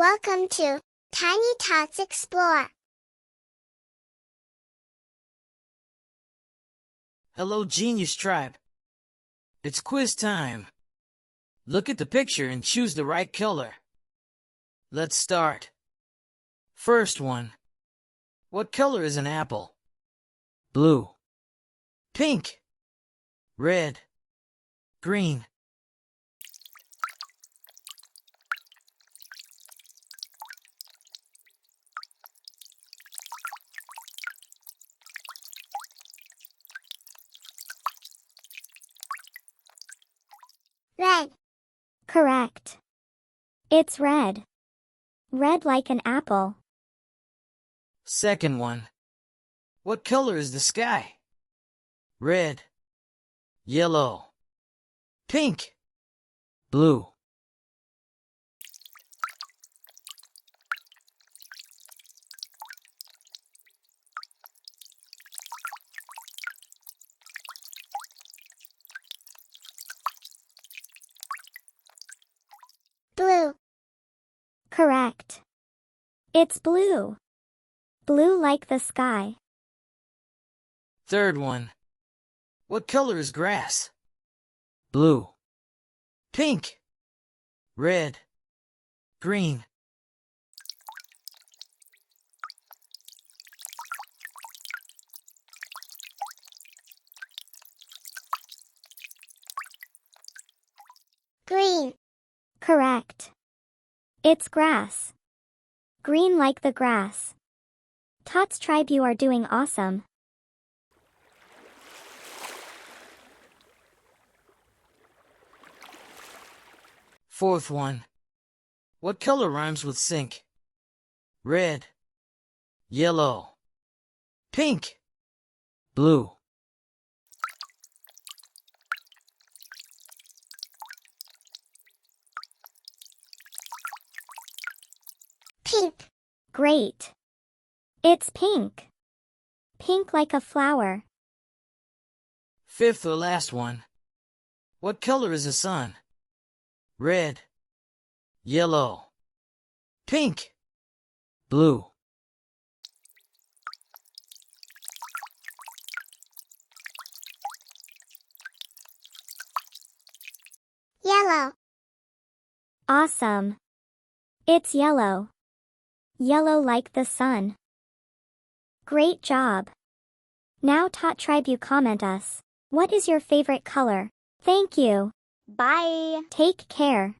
Welcome to Tiny Tots Explore. Hello, Genius Tribe. It's quiz time. Look at the picture and choose the right color. Let's start. First one. What color is an apple? Blue, pink, red, green. Red. Correct. It's red. Red like an apple. Second one. What color is the sky? Red, yellow, pink, blue. Blue. Correct. It's blue. Blue like the sky. Third one. What color is grass? Blue, pink, red, green. Green. Correct. It's grass. Green like the grass. Tots Tribe, you are doing awesome. Fourth one. What color rhymes with sink? Red, yellow, pink, blue. Pink. Great. It's pink. Pink like a flower. Fifth or last one. What color is the sun? Red, yellow, pink, blue. Yellow. Awesome. It's yellow. Yellow like the sun. Great job. Now Tot Tribe, you comment us. What is your favorite color? Thank you. Bye. Take care.